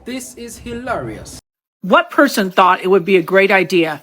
This is hilarious. What person thought it would be a great idea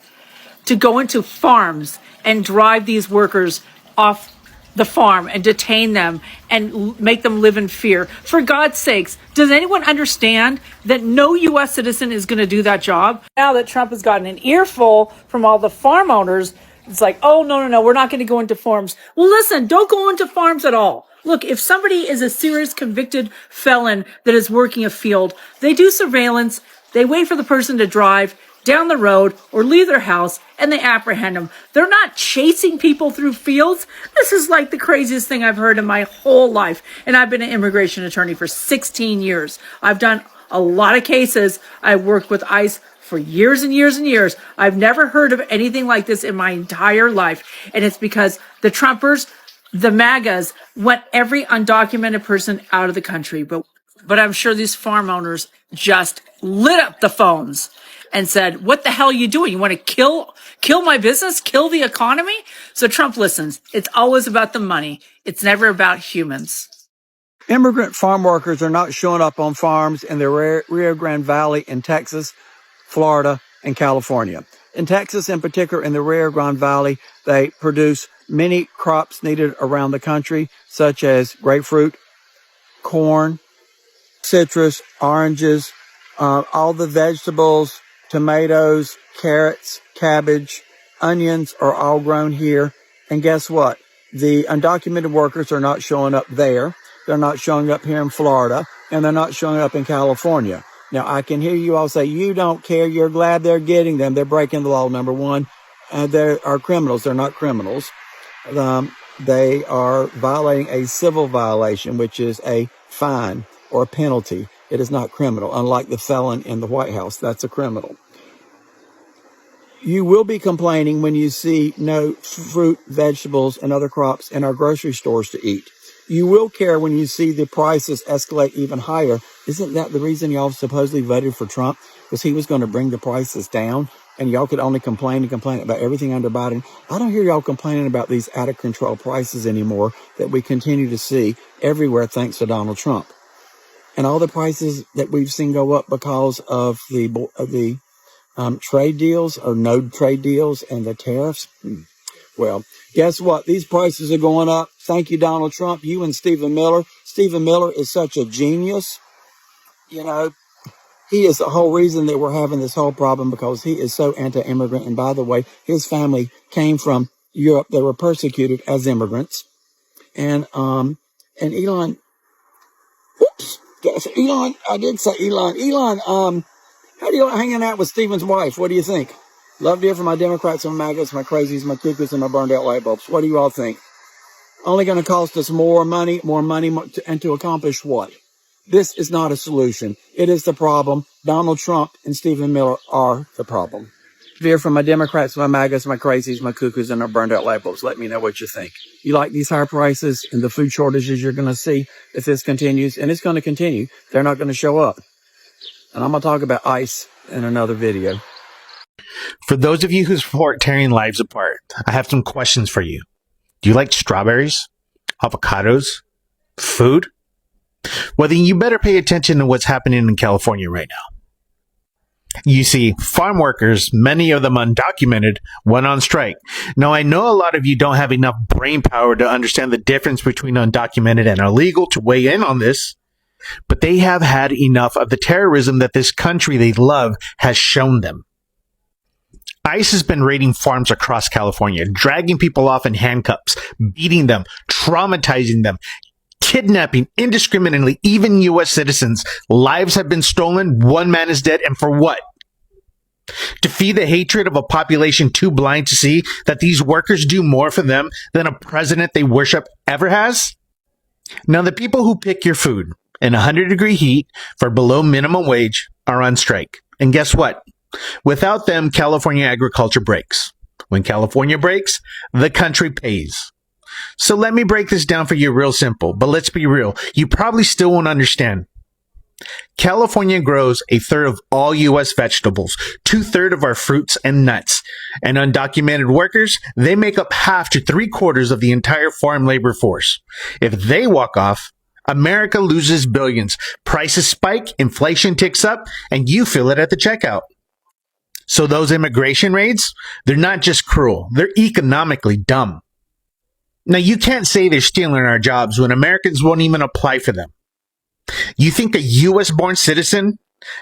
to go into farms and drive these workers off the farm and detain them and make them live in fear? For God's sakes, does anyone understand that no U.S. citizen is going to do that job? Now that Trump has gotten an earful from all the farm owners, it's like, oh, no, we're not going to go into farms. Well, listen, don't go into farms at all. Look, if somebody is a serious convicted felon that is working a field, they do surveillance, they wait for the person to drive down the road or leave their house, and they apprehend them. They're not chasing people through fields. This is like the craziest thing I've heard in my whole life. And I've been an immigration attorney for 16 years. I've done a lot of cases. I've worked with ICE for years and years and years. I've never heard of anything like this in my entire life. And it's because the Trumpers, the MAGAs, want every undocumented person out of the country. But I'm sure these farm owners just lit up the phones and said, what the hell are you doing? You want to kill my business, kill the economy? So Trump listens. It's always about the money. It's never about humans. Immigrant farm workers are not showing up on farms in the Rio Grande Valley in Texas, Florida, and California. In Texas, in particular, in the Rio Grande Valley, they produce many crops needed around the country, such as grapefruit, corn, citrus, oranges, all the vegetables, tomatoes, carrots, cabbage, onions are all grown here. And guess what? The undocumented workers are not showing up there. They're not showing up here in Florida, and they're not showing up in California. Now, I can hear you all say, you don't care. You're glad they're getting them. They're breaking the law, number one. They are criminals. They're not criminals. They are violating a civil violation, which is a fine or a penalty. It is not criminal, unlike the felon in the White House. That's a criminal. You will be complaining when you see no fruit, vegetables, and other crops in our grocery stores to eat. You will care when you see the prices escalate even higher. Isn't that the reason y'all supposedly voted for Trump? Because he was going to bring the prices down, and y'all could only complain about everything under Biden. I don't hear y'all complaining about these out of control prices anymore that we continue to see everywhere thanks to Donald Trump. And all the prices that we've seen go up because of the trade deals or no trade deals and the tariffs. Well, guess what? These prices are going up. Thank you, Donald Trump. You and Stephen Miller. Stephen Miller is such a genius. You know, he is the whole reason that we're having this whole problem, because he is so anti-immigrant. And by the way, his family came from Europe. They were persecuted as immigrants. And Elon, Elon, I did say Elon. Elon, how do you like hanging out with Stephen's wife? What do you think? Love to hear from my Democrats and MAGAs, my crazies, my cuckoos, and my burned out light bulbs. What do you all think? Only going to cost us more money, and to accomplish what? This is not a solution. It is the problem. Donald Trump and Stephen Miller are the problem. Hear from my Democrats, my MAGAs, my crazies, my cuckoos, and our burned out light bulbs. Let me know what you think. You like these higher prices and the food shortages you're going to see if this continues? And it's going to continue. They're not going to show up. And I'm going to talk about ICE in another video. For those of you who support tearing lives apart, I have some questions for you. Do you like strawberries? Avocados? Food? Well, then you better pay attention to what's happening in California right now. You see, farm workers, many of them undocumented, went on strike. Now, I know a lot of you don't have enough brain power to understand the difference between undocumented and illegal to weigh in on this, but they have had enough of the terrorism that this country they love has shown them. ICE has been raiding farms across California, dragging people off in handcuffs, beating them, traumatizing them, kidnapping indiscriminately, even U.S. citizens. Lives have been stolen. One man is dead. And for what? To feed the hatred of a population too blind to see that these workers do more for them than a president they worship ever has? Now, the people who pick your food in 100-degree heat for below minimum wage are on strike. And guess what? Without them, California agriculture breaks. When California breaks, the country pays. So let me break this down for you real simple, but let's be real. You probably still won't understand. California grows 1/3 of all U.S. vegetables, 2/3 of our fruits and nuts. And undocumented workers, they make up 1/2 to 3/4 of the entire farm labor force. If they walk off, America loses billions. Prices spike, inflation ticks up, and you feel it at the checkout. So those immigration raids, they're not just cruel, they're economically dumb. Now, you can't say they're stealing our jobs when Americans won't even apply for them. You think a U.S.-born citizen,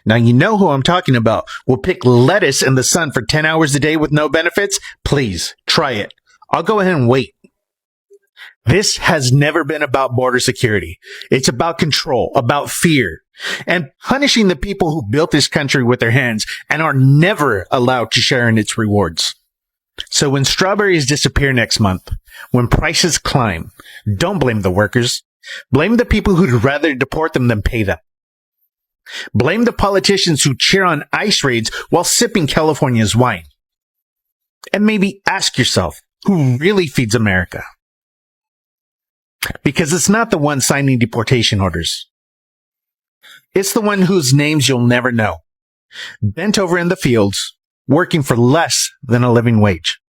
now you know who I'm talking about, will pick lettuce in the sun for 10 hours a day with no benefits? Please, try it. I'll go ahead and wait. This has never been about border security. It's about control, about fear, and punishing the people who built this country with their hands and are never allowed to share in its rewards. So when strawberries disappear next month, when prices climb, don't blame the workers. Blame the people who'd rather deport them than pay them. Blame the politicians who cheer on ICE raids while sipping California's wine. And maybe ask yourself, who really feeds America? Because it's not the one signing deportation orders. It's the one whose names you'll never know. Bent over in the fields, working for less than a living wage.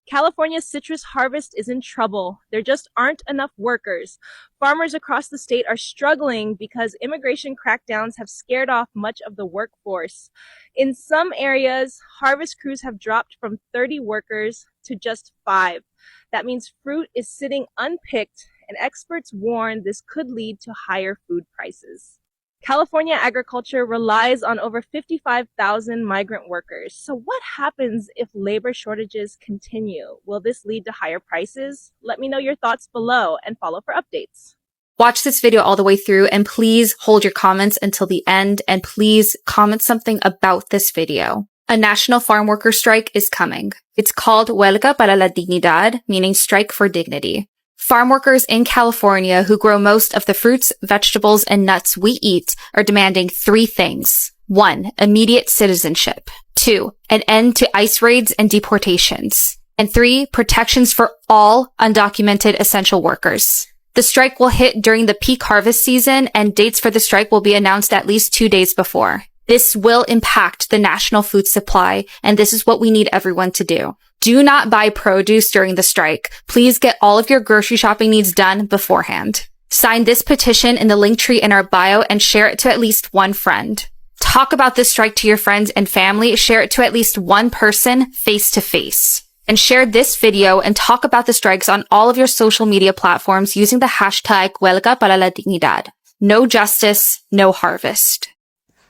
California's citrus harvest is in trouble. There just aren't enough workers. Farmers across the state are struggling because immigration crackdowns have scared off much of the workforce. In some areas, harvest crews have dropped from 30 workers to just 5. That means fruit is sitting unpicked, and experts warn this could lead to higher food prices. California agriculture relies on over 55,000 migrant workers. So what happens if labor shortages continue? Will this lead to higher prices? Let me know your thoughts below and follow for updates. Watch this video all the way through and please hold your comments until the end and please comment something about this video. A national farm worker strike is coming. It's called Huelga para la Dignidad, meaning strike for dignity. Farm workers in California who grow most of the fruits, vegetables, and nuts we eat are demanding 3 things. 1. Immediate citizenship. 2. An end to ICE raids and deportations. And 3. Protections for all undocumented essential workers. The strike will hit during the peak harvest season, and dates for the strike will be announced at least 2 days before. This will impact the national food supply, and this is what we need everyone to do. Do not buy produce during the strike. Please get all of your grocery shopping needs done beforehand. Sign this petition in the link tree in our bio and share it to at least one friend. Talk about this strike to your friends and family. Share it to at least one person face to face. And share this video and talk about the strikes on all of your social media platforms using the hashtag Huelga para la Dignidad. No justice, no harvest.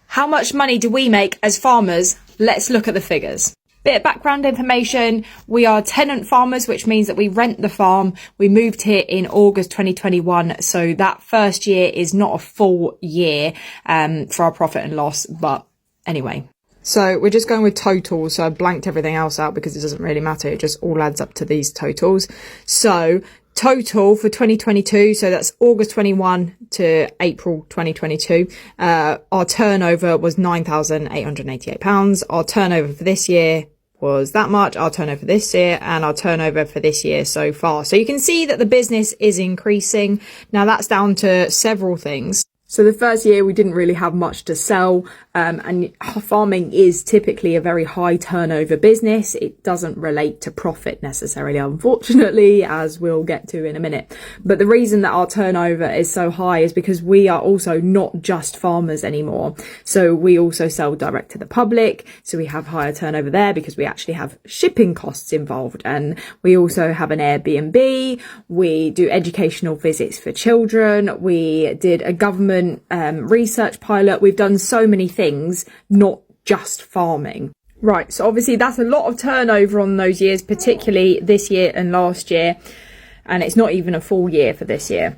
How much money do we make as farmers? Let's look at the figures. Bit of background information. We are tenant farmers, which means that we rent the farm. We moved here in August 2021. So that first year is not a full year for our profit and loss. But anyway, so we're just going with totals. So I blanked everything else out because it doesn't really matter. It just all adds up to these totals. So total for 2022, so that's August 21 to April 2022, our turnover was £9,888. Our turnover for this year was that much, our turnover this year, and our turnover for this year so far. So you can see that the business is increasing. Now that's down to several things. So the first year we didn't really have much to sell, and farming is typically a very high turnover business. It doesn't relate to profit necessarily, unfortunately, as we'll get to in a minute. But the reason that our turnover is so high is because we are also not just farmers anymore. So we also sell direct to the public. So we have higher turnover there because we actually have shipping costs involved. And we also have an Airbnb. We do educational visits for children. We did a government research pilot. We've done so many things, not just farming. Right, so obviously that's a lot of turnover on those years, particularly this year and last year, and it's not even a full year for this year.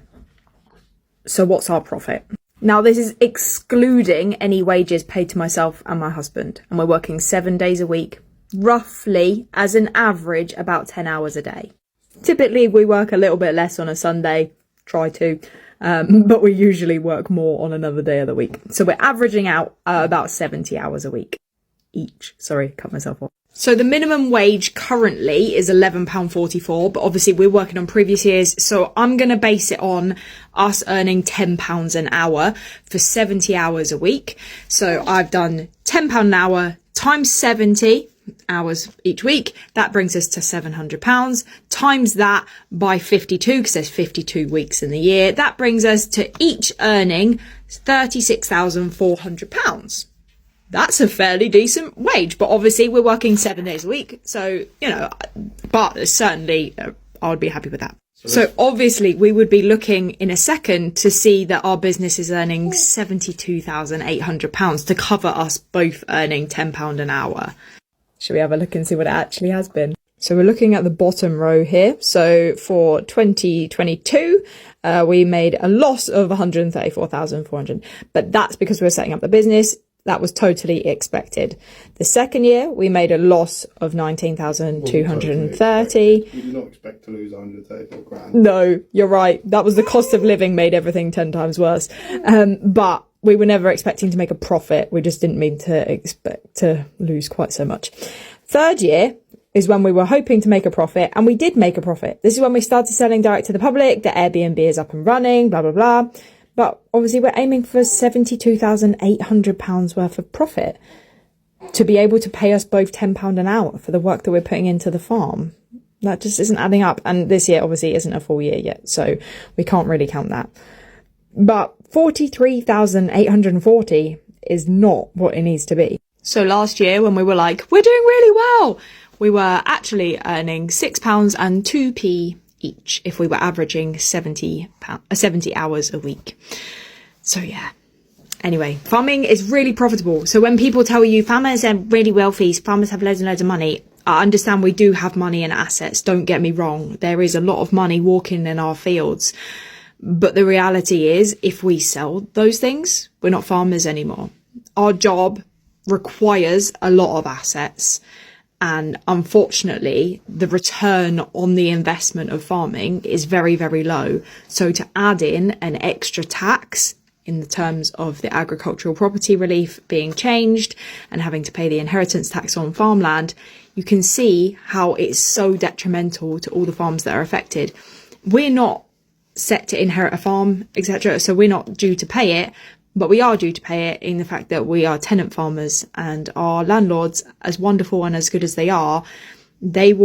So what's our profit? Now this is excluding any wages paid to myself and my husband, and we're working 7 days a week, roughly as an average about 10 hours a day. Typically we work a little bit less on a Sunday, try to, but we usually work more on another day of the week. So we're averaging out about 70 hours a week each. Sorry, cut myself off. So the minimum wage currently is £11.44, but obviously we're working on previous years. So I'm going to base it on us earning £10 an hour for 70 hours a week. So I've done £10 an hour times 70. hours each week. That brings us to £700. Times that by 52, because there's 52 weeks in the year. That brings us to each earning £36,400. That's a fairly decent wage, but obviously we're working 7 days a week. So, but certainly I would be happy with that. So obviously we would be looking in a second to see that our business is earning £72,800 to cover us both earning £10 an hour. Should we have a look and see what it actually has been? So we're looking at the bottom row here. So for 2022, we made a loss of 134,400, but that's because we were setting up the business. That was totally expected. The second year, we made a loss of 19,230. You did not expect to lose 134 grand. No, you're right. That was the cost of living made everything 10 times worse. But we were never expecting to make a profit. We just didn't mean to expect to lose quite so much. Third year is when we were hoping to make a profit, and we did make a profit. This is when we started selling direct to the public. The Airbnb is up and running, blah, blah, blah. But obviously we're aiming for £72,800 worth of profit to be able to pay us both £10 an hour for the work that we're putting into the farm. That just isn't adding up. And this year obviously isn't a full year yet, so we can't really count that. But 43,840 is not what it needs to be. So last year when we were like, we're doing really well, we were actually earning £6 and 2p each if we were averaging 70 hours a week. So yeah. Anyway, farming is really profitable. So when people tell you farmers are really wealthy, farmers have loads and loads of money, I understand we do have money and assets. Don't get me wrong. There is a lot of money walking in our fields. But the reality is, if we sell those things, we're not farmers anymore. Our job requires a lot of assets. And unfortunately, the return on the investment of farming is very, very low. So to add in an extra tax in the terms of the agricultural property relief being changed and having to pay the inheritance tax on farmland, you can see how it's so detrimental to all the farms that are affected. We're not set to inherit a farm, etc. So we're not due to pay it. But we are due to pay it in the fact that we are tenant farmers, and our landlords, as wonderful and as good as they are, their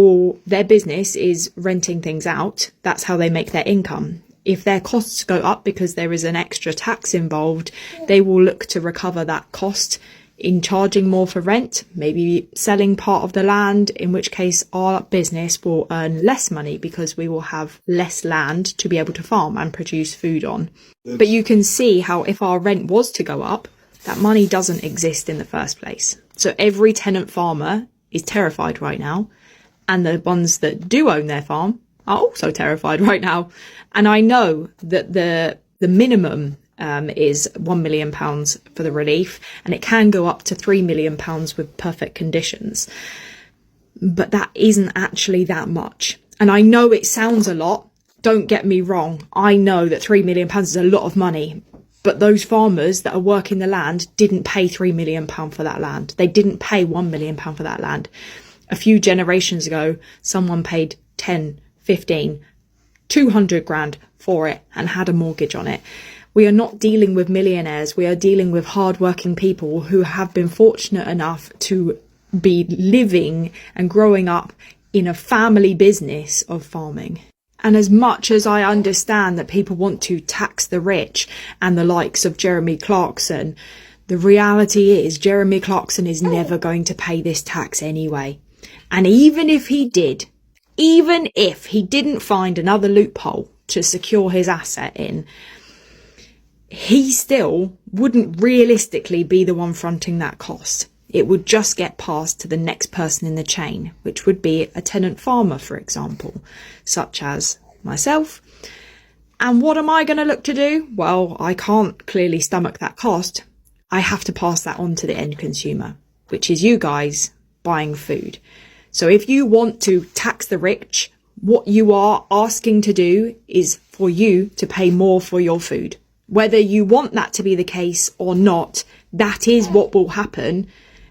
business is renting things out. That's how they make their income. If their costs go up because there is an extra tax involved, they will look to recover that cost in charging more for rent, maybe selling part of the land, in which case our business will earn less money because we will have less land to be able to farm and produce food on. But you can see how if our rent was to go up, that money doesn't exist in the first place. So every tenant farmer is terrified right now, and the ones that do own their farm are also terrified right now. And I know that the minimum is £1 million for the relief, and it can go up to £3 million with perfect conditions. But that isn't actually that much. And I know it sounds a lot. Don't get me wrong. I know that £3 million is a lot of money. But those farmers that are working the land didn't pay £3 million for that land. They didn't pay £1 million for that land. A few generations ago, someone paid 10, 15, 200 grand for it and had a mortgage on it. We are not dealing with millionaires. We are dealing with hardworking people who have been fortunate enough to be living and growing up in a family business of farming. And as much as I understand that people want to tax the rich and the likes of Jeremy Clarkson, the reality is Jeremy Clarkson is never going to pay this tax anyway. And even if he did, even if he didn't find another loophole to secure his asset in, he still wouldn't realistically be the one fronting that cost. It would just get passed to the next person in the chain, which would be a tenant farmer, for example, such as myself. And what am I going to look to do? Well, I can't clearly stomach that cost. I have to pass that on to the end consumer, which is you guys buying food. So if you want to tax the rich, what you are asking to do is for you to pay more for your food. Whether you want that to be the case or not, that is what will happen.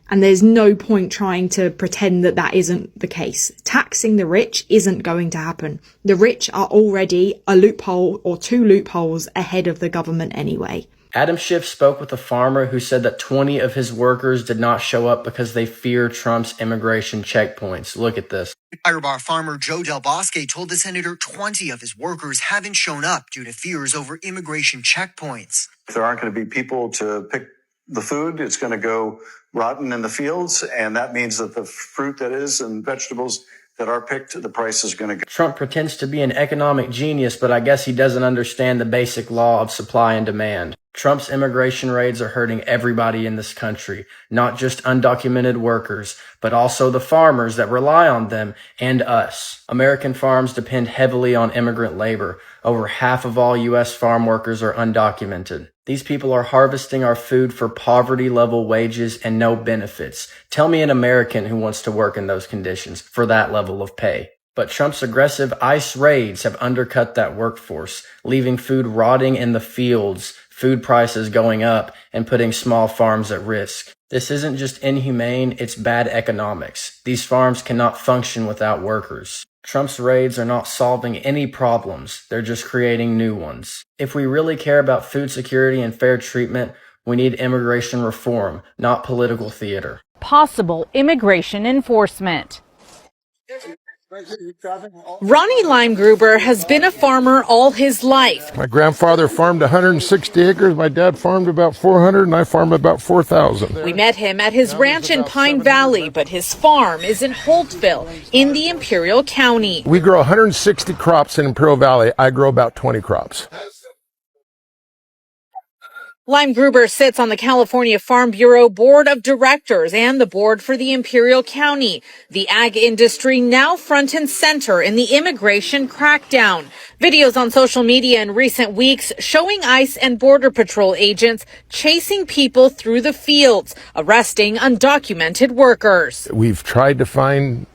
And there's no point trying to pretend that that isn't the case. Taxing the rich isn't going to happen. The rich are already a loophole or two loopholes ahead of the government anyway. Adam Schiff spoke with a farmer who said that 20 of his workers did not show up because they fear Trump's immigration checkpoints. Look at this. Fire Bar farmer Joe Del Bosque told the senator 20 of his workers haven't shown up due to fears over immigration checkpoints. If there aren't going to be people to pick the food, it's going to go rotten in the fields, and that means that the fruit that is and vegetables that are picked, the price is going to go. Trump pretends to be an economic genius, but I guess he doesn't understand the basic law of supply and demand. Trump's immigration raids are hurting everybody in this country, not just undocumented workers, but also the farmers that rely on them and us. American farms depend heavily on immigrant labor. Over half of all U.S. farm workers are undocumented. These people are harvesting our food for poverty-level wages and no benefits. Tell me an American who wants to work in those conditions for that level of pay. But Trump's aggressive ICE raids have undercut that workforce, leaving food rotting in the fields, food prices going up, and putting small farms at risk. This isn't just inhumane, it's bad economics. These farms cannot function without workers. Trump's raids are not solving any problems, they're just creating new ones. If we really care about food security and fair treatment, we need immigration reform, not political theater. Possible immigration enforcement. Ronnie Limegruber has been a farmer all his life. My grandfather farmed 160 acres, my dad farmed about 400, and I farmed about 4,000. We met him at his ranch in Pine Valley, but his farm is in Holtville in the Imperial County. We grow 160 crops in Imperial Valley. I grow about 20 crops. Limegruber sits on the California Farm Bureau Board of Directors and the board for the Imperial County. The ag industry now front and center in the immigration crackdown. Videos on social media in recent weeks showing ICE and Border Patrol agents chasing people through the fields, arresting undocumented workers. We've tried to find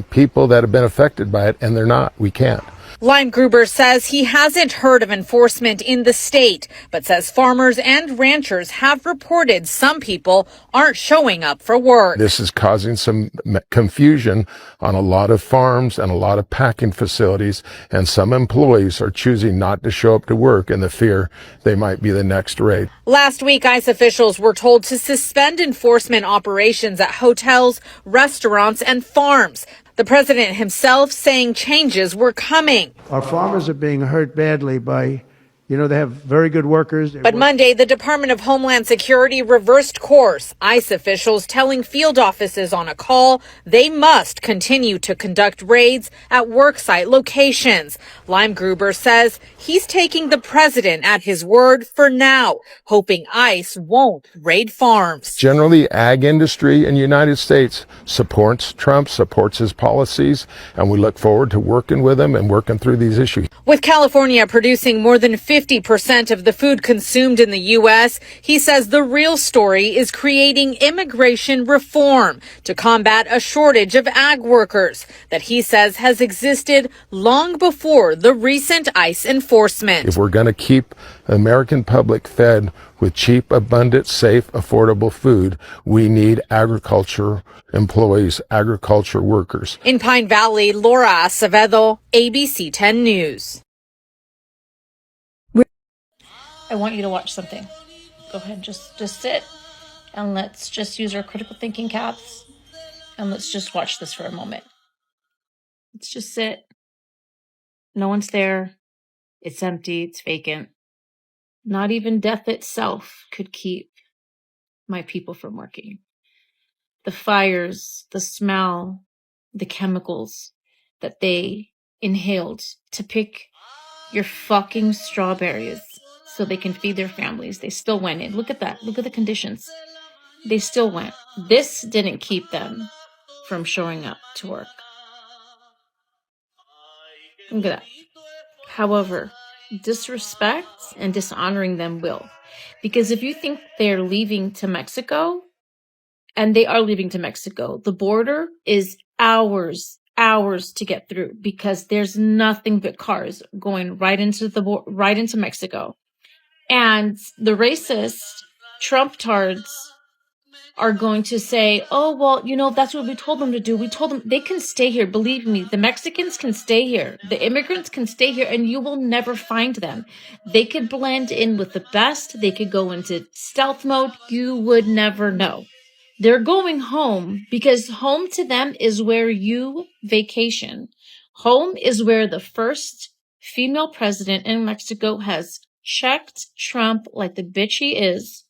people that have been affected by it, and they're not. We can't. Limegruber says he hasn't heard of enforcement in the state, but says farmers and ranchers have reported some people aren't showing up for work. This is causing some confusion on a lot of farms and a lot of packing facilities, and some employees are choosing not to show up to work in the fear they might be the next raid. Last week, ICE officials were told to suspend enforcement operations at hotels, restaurants, and farms. The president himself saying changes were coming. Our farmers are being hurt badly by, they have very good workers. But Monday, the Department of Homeland Security reversed course. ICE officials telling field offices on a call they must continue to conduct raids at worksite locations. Limegruber says he's taking the president at his word for now, hoping ICE won't raid farms. Generally, ag industry in the United States supports Trump, supports his policies, and we look forward to working with him and working through these issues. With California producing more than 50% of the food consumed in the U.S., he says the real story is creating immigration reform to combat a shortage of ag workers that he says has existed long before the recent ICE enforcement. If we're going to keep the American public fed with cheap, abundant, safe, affordable food, we need agriculture employees, agriculture workers. In Pine Valley, Laura Acevedo, ABC 10 News. I want you to watch something. Go ahead, just sit, and let's just use our critical thinking caps, and let's just watch this for a moment. Let's just sit. No one's there. It's empty. It's vacant. Not even death itself could keep my people from working. The fires, the smell, the chemicals that they inhaled to pick your fucking strawberries so they can feed their families. They still went in. Look at that. Look at the conditions. They still went. This didn't keep them from showing up to work. Look at that. However, disrespect and dishonoring them will. Because if you think they're leaving to Mexico, and they are leaving to Mexico, the border is hours to get through because there's nothing but cars going right into Mexico. And the racist Trump tards are going to say, oh, well, that's what we told them to do. We told them they can stay here. Believe me, the Mexicans can stay here. The immigrants can stay here and you will never find them. They could blend in with the best. They could go into stealth mode. You would never know. They're going home because home to them is where you vacation. Home is where the first female president in Mexico has checked Trump like the bitch he is.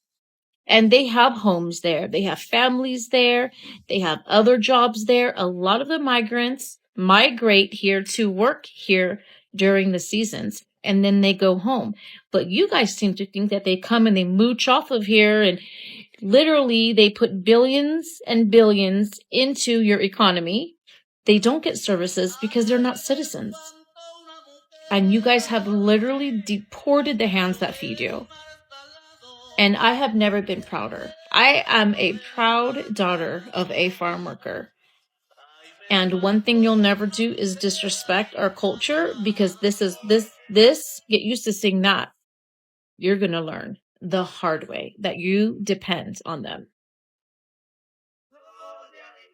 And they have homes there. They have families there. They have other jobs there. A lot of the migrants migrate here to work here during the seasons. And then they go home. But you guys seem to think that they come and they mooch off of here and literally they put billions and billions into your economy. They don't get services because they're not citizens. And you guys have literally deported the hands that feed you. And I have never been prouder. I am a proud daughter of a farm worker. And one thing you'll never do is disrespect our culture, because this, get used to seeing that. You're going to learn the hard way that you depend on them.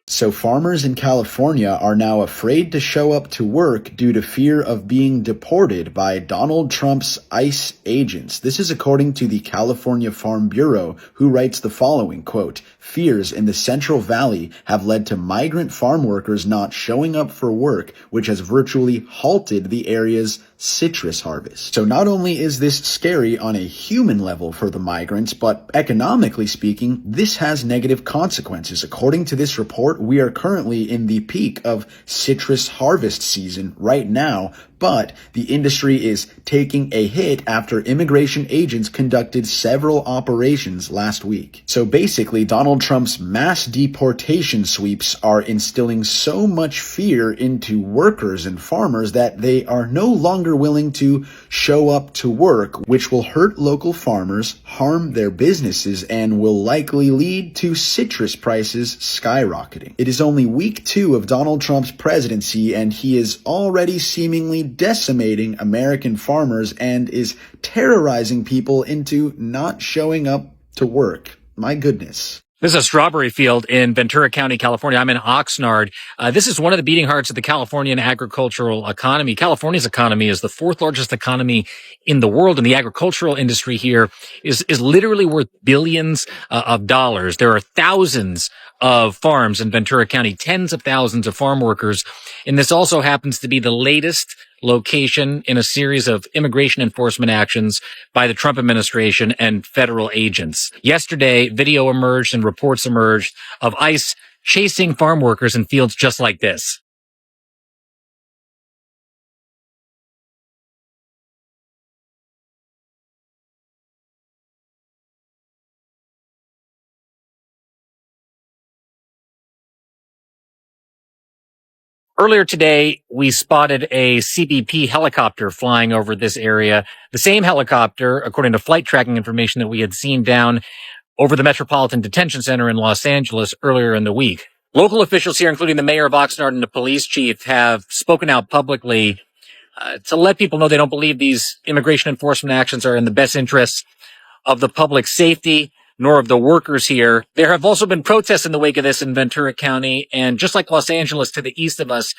So farmers in California are now afraid to show up to work due to fear of being deported by Donald Trump's ICE agents. This is according to the California Farm Bureau, who writes the following, quote, "Fears in the Central Valley have led to migrant farm workers not showing up for work, which has virtually halted the area's citrus harvest." So not only is this scary on a human level for the migrants, but economically speaking, this has negative consequences. According to this report, we are currently in the peak of citrus harvest season right now, but the industry is taking a hit after immigration agents conducted several operations last week. So basically, Donald Trump's mass deportation sweeps are instilling so much fear into workers and farmers that they are no longer willing to show up to work, which will hurt local farmers, harm their businesses, and will likely lead to citrus prices skyrocketing. It is only week 2 of Donald Trump's presidency, and he is already seemingly decimating American farmers and is terrorizing people into not showing up to work. My goodness. This is a strawberry field in Ventura County, California. I'm in Oxnard. This is one of the beating hearts of the Californian agricultural economy. California's economy is the 4th largest economy in the world, and the agricultural industry here is literally worth billions of dollars. There are thousands of farms in Ventura County, tens of thousands of farm workers, and this also happens to be the latest location in a series of immigration enforcement actions by the Trump administration and federal agents. Yesterday, video emerged and reports emerged of ICE chasing farm workers in fields just like this. Earlier today, we spotted a CBP helicopter flying over this area. The same helicopter, according to flight tracking information that we had seen down over the Metropolitan Detention Center in Los Angeles earlier in the week. Local officials here, including the mayor of Oxnard and the police chief, have spoken out publicly to let people know they don't believe these immigration enforcement actions are in the best interests of the public safety, nor of the workers here. There have also been protests in the wake of this in Ventura County, and just like Los Angeles to the east of us,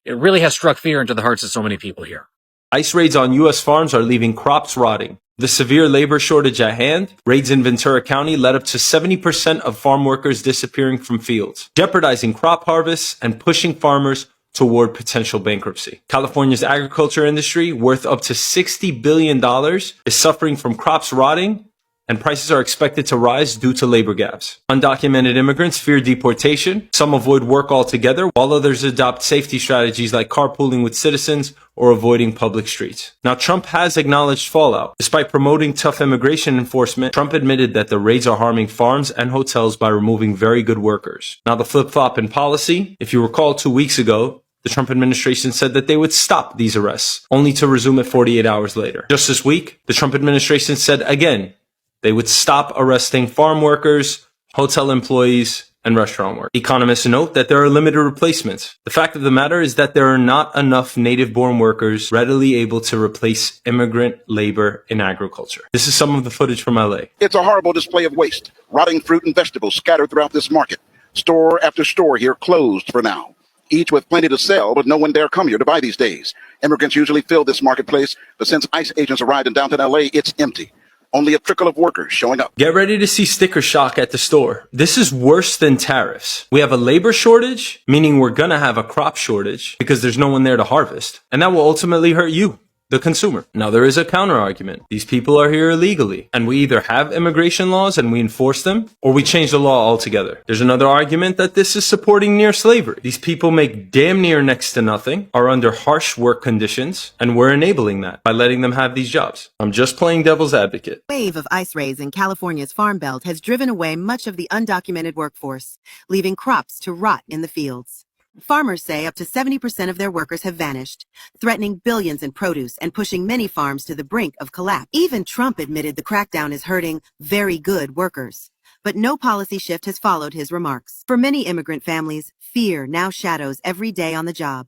it really has struck fear into the hearts of so many people here. ICE raids on U.S. farms are leaving crops rotting. The severe labor shortage at hand, raids in Ventura County led up to 70% of farm workers disappearing from fields, jeopardizing crop harvests and pushing farmers toward potential bankruptcy. California's agriculture industry, worth up to $60 billion, is suffering from crops rotting, and prices are expected to rise due to labor gaps. Undocumented immigrants fear deportation. Some avoid work altogether, while others adopt safety strategies like carpooling with citizens or avoiding public streets. Now, Trump has acknowledged fallout. Despite promoting tough immigration enforcement, Trump admitted that the raids are harming farms and hotels by removing very good workers. Now, the flip-flop in policy, if you recall 2 weeks ago, the Trump administration said that they would stop these arrests, only to resume it 48 hours later. Just this week, the Trump administration said again, they would stop arresting farm workers, hotel employees, and restaurant work. Economists note that there are limited replacements. The fact of the matter is that there are not enough native-born workers readily able to replace immigrant labor in agriculture. This is some of the footage from LA. It's a horrible display of waste. Rotting fruit and vegetables scattered throughout this market. Store after store here closed for now. Each with plenty to sell, but no one dare come here to buy these days. Immigrants usually fill this marketplace, but since ICE agents arrived in downtown LA, it's empty. Only a trickle of workers showing up. Get ready to see sticker shock at the store. This is worse than tariffs. We have a labor shortage, meaning we're gonna have a crop shortage because there's no one there to harvest. And that will ultimately hurt you, the consumer. Now, there is a counter argument. These people are here illegally, and we either have immigration laws and we enforce them, or we change the law altogether. There's another argument that this is supporting near slavery. These people make damn near next to nothing, are under harsh work conditions, and we're enabling that by letting them have these jobs. I'm just playing devil's advocate. The wave of ice raids in California's Farm Belt has driven away much of the undocumented workforce, leaving crops to rot in the fields. Farmers say up to 70% of their workers have vanished, threatening billions in produce and pushing many farms to the brink of collapse. Even Trump admitted the crackdown is hurting very good workers. But no policy shift has followed his remarks. For many immigrant families, fear now shadows every day on the job,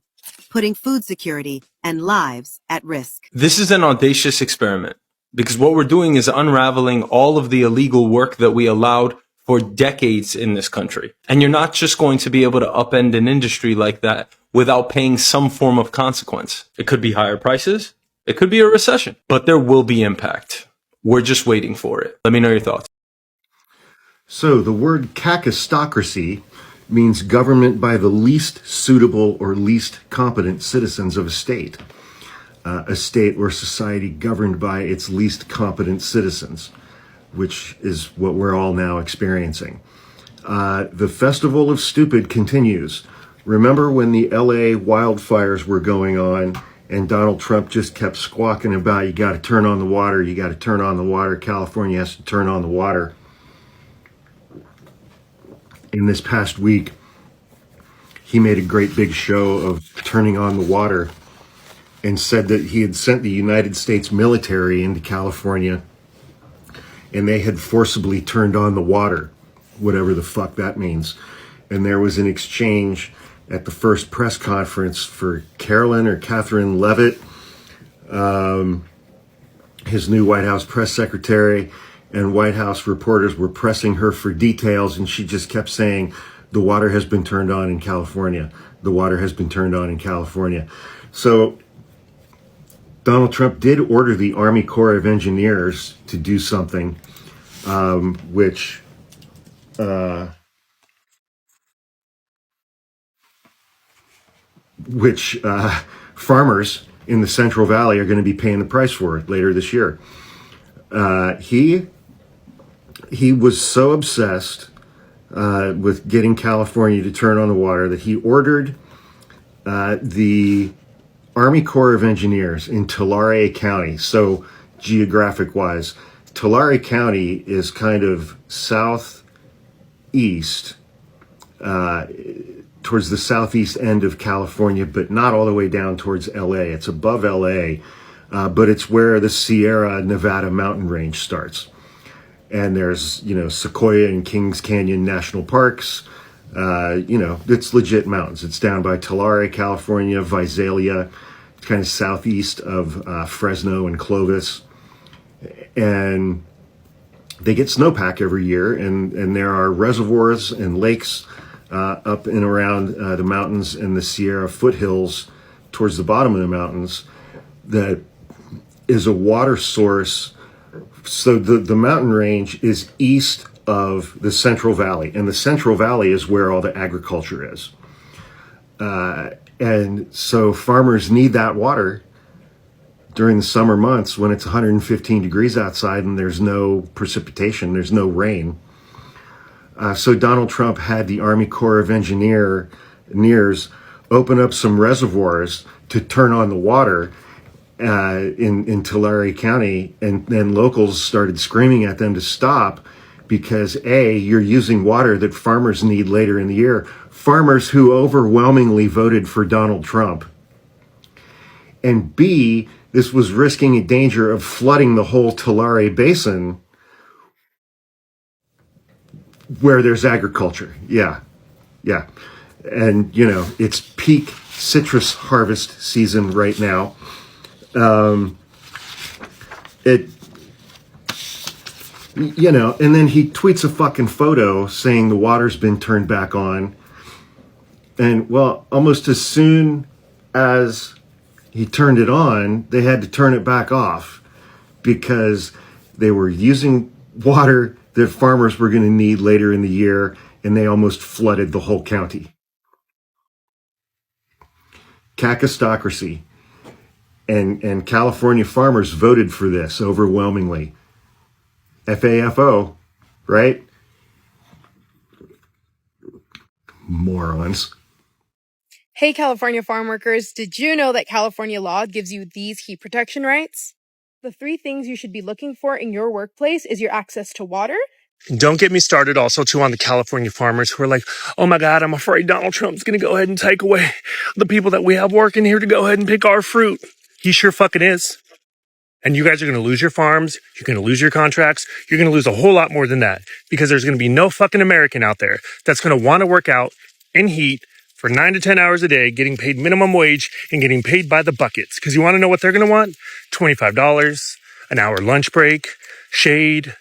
putting food security and lives at risk. This is an audacious experiment because what we're doing is unraveling all of the illegal work that we allowed for decades in this country. And you're not just going to be able to upend an industry like that without paying some form of consequence. It could be higher prices. It could be a recession, but there will be impact. We're just waiting for it. Let me know your thoughts. So the word kakistocracy means government by the least suitable or least competent citizens of a state or society governed by its least competent citizens, which is what we're all now experiencing. The Festival of Stupid continues. Remember when the LA wildfires were going on and Donald Trump just kept squawking about, you got to turn on the water, you got to turn on the water, California has to turn on the water. In this past week, he made a great big show of turning on the water and said that he had sent the United States military into California and they had forcibly turned on the water, whatever the fuck that means. And there was an exchange at the first press conference for Catherine Leavitt, his new White House press secretary, and White House reporters were pressing her for details, and she just kept saying, the water has been turned on in California. The water has been turned on in California. So Donald Trump did order the Army Corps of Engineers to do something, which farmers in the Central Valley are going to be paying the price for it later this year. He was so obsessed with getting California to turn on the water that he ordered the Army Corps of Engineers in Tulare County. So geographic-wise, Tulare County is kind of southeast, towards the southeast end of California, but not all the way down towards LA. It's above LA, but it's where the Sierra Nevada mountain range starts. And there's, Sequoia and Kings Canyon National Parks. It's legit mountains. It's down by Tulare, California, Visalia. It's kind of southeast of Fresno and Clovis. And they get snowpack every year, and there are reservoirs and lakes up and around the mountains and the Sierra foothills towards the bottom of the mountains that is a water source. So the mountain range is east of the Central Valley, and the Central Valley is where all the agriculture is. And so farmers need that water during the summer months when it's 115 degrees outside and there's no precipitation, there's no rain. So Donald Trump had the Army Corps of Engineers open up some reservoirs to turn on the water in Tulare County, and then locals started screaming at them to stop because A, you're using water that farmers need later in the year, farmers who overwhelmingly voted for Donald Trump, and B, this was risking a danger of flooding the whole Tulare Basin where there's agriculture. Yeah. Yeah. And, you know, it's peak citrus harvest season right now. You know, and then he tweets a fucking photo saying the water's been turned back on. And, well, almost as soon as he turned it on, they had to turn it back off because they were using water that farmers were going to need later in the year, and they almost flooded the whole county. Kakistocracy. And California farmers voted for this overwhelmingly. FAFO, right? Morons. Hey, California farm workers, did you know that California law gives you these heat protection rights? The 3 things you should be looking for in your workplace is your access to water. Don't get me started also too on the California farmers who are like, oh my God, I'm afraid Donald Trump's going to go ahead and take away the people that we have working here to go ahead and pick our fruit. He sure fucking is. And you guys are going to lose your farms. You're going to lose your contracts. You're going to lose a whole lot more than that because there's going to be no fucking American out there that's going to want to work out in heat for 9 to 10 hours a day, getting paid minimum wage and getting paid by the buckets. Because you want to know what they're going to want? $25, an hour lunch break, shade,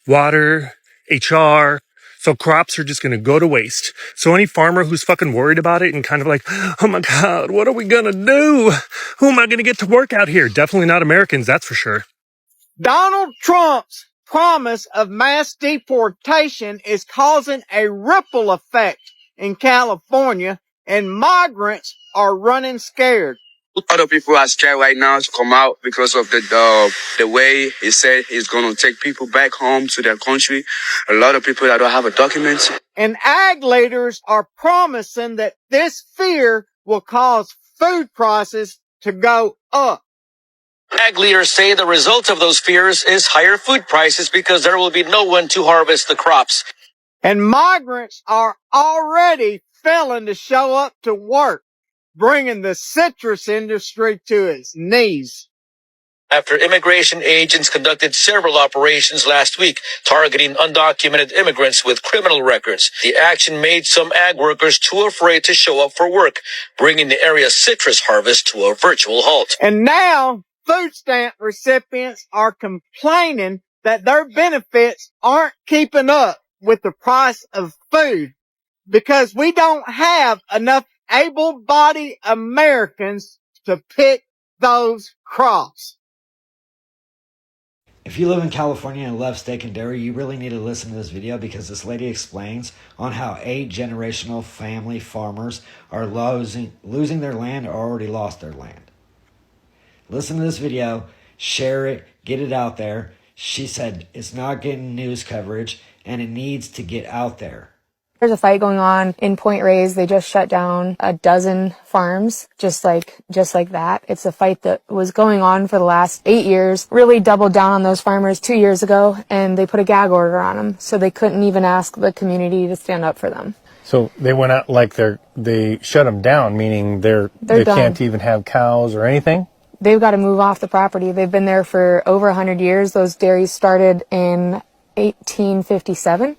water, HR. So crops are just going to go to waste. So any farmer who's fucking worried about it and kind of like, oh my God, what are we going to do? Who am I going to get to work out here? Definitely not Americans, that's for sure. Donald Trump's promise of mass deportation is causing a ripple effect in California, and migrants are running scared. Other people are scared right now to come out because of the way he said he's going to take people back home to their country. A lot of people that don't have a document. And ag leaders are promising that this fear will cause food prices to go up. Ag leaders say the result of those fears is higher food prices because there will be no one to harvest the crops. And migrants are already failing to show up to work, bringing the citrus industry to its knees. After immigration agents conducted several operations last week targeting undocumented immigrants with criminal records, the action made some ag workers too afraid to show up for work, bringing the area's citrus harvest to a virtual halt. And now food stamp recipients are complaining that their benefits aren't keeping up with the price of food because we don't have enough able-bodied Americans to pick those crops. If you live in California and love steak and dairy, you really need to listen to this video because this lady explains on how 8 generational family farmers are losing their land or already lost their land. Listen to this video, share it, get it out there. She said it's not getting news coverage and it needs to get out there. There's a fight going on in Point Reyes. They just shut down a dozen farms, just like that. It's a fight that was going on for the last 8 years, really doubled down on those farmers 2 years ago, and they put a gag order on them. So they couldn't even ask the community to stand up for them. So they went out like they shut them down, meaning they done. Can't even have cows or anything? They've got to move off the property. They've been there for over 100 years. Those dairies started in 1857.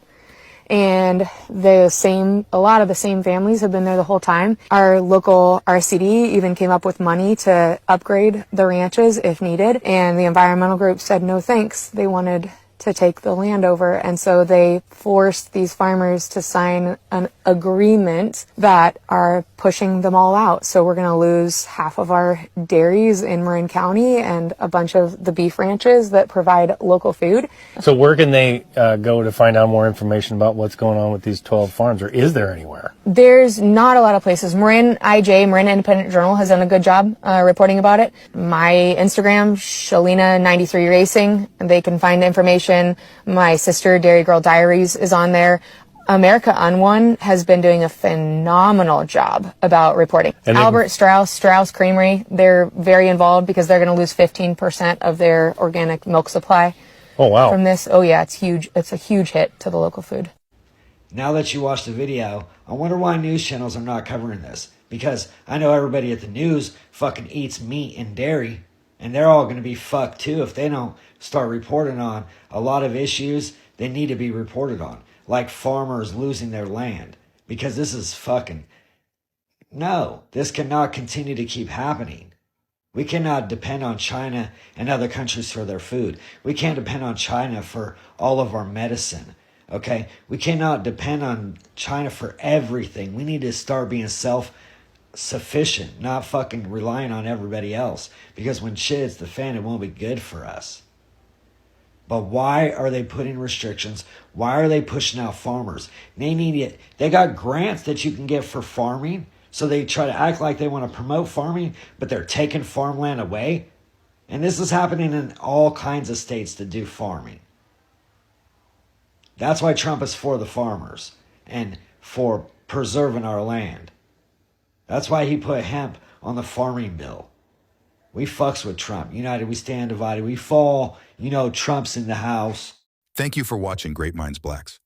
And a lot of the same families have been there the whole time. Our local RCD even came up with money to upgrade the ranches if needed. And the environmental group said no thanks. They wanted to take the land over. And so they forced these farmers to sign an agreement that are pushing them all out. So we're going to lose half of our dairies in Marin County and a bunch of the beef ranches that provide local food. So where can they go to find out more information about what's going on with these 12 farms, or is there anywhere? There's not a lot of places. Marin Independent Journal, has done a good job reporting about it. My Instagram, Shalina93 Racing, and they can find information. My sister, Dairy Girl Diaries, is on there. America Unwon has been doing a phenomenal job about reporting. And Albert Strauss Creamery, they're very involved because they're going to lose 15% of their organic milk supply. Oh, wow. From this. Oh, yeah, it's huge. It's a huge hit to the local food. Now that you watched the video, I wonder why news channels are not covering this. Because I know everybody at the news fucking eats meat and dairy, and they're all going to be fucked too if they don't start reporting on a lot of issues they need to be reported on. like farmers losing their land, because this is fucking... No, this cannot continue to keep happening. We cannot depend on China and other countries for their food. We can't depend on China for all of our medicine. Okay? We cannot depend on China for everything. We need to start being self-sufficient, not fucking relying on everybody else. Because when shit hits the fan, it won't be good for us. But why are they putting restrictions? Why are they pushing out farmers? They need it. They got grants that you can get for farming. So they try to act like they want to promote farming, but they're taking farmland away. And this is happening in all kinds of states that do farming. That's why Trump is for the farmers and for preserving our land. That's why he put hemp on the farming bill. We fucks with Trump. United we stand, divided we fall. You know, Trump's in the house. Thank you for watching Great Minds Blacks.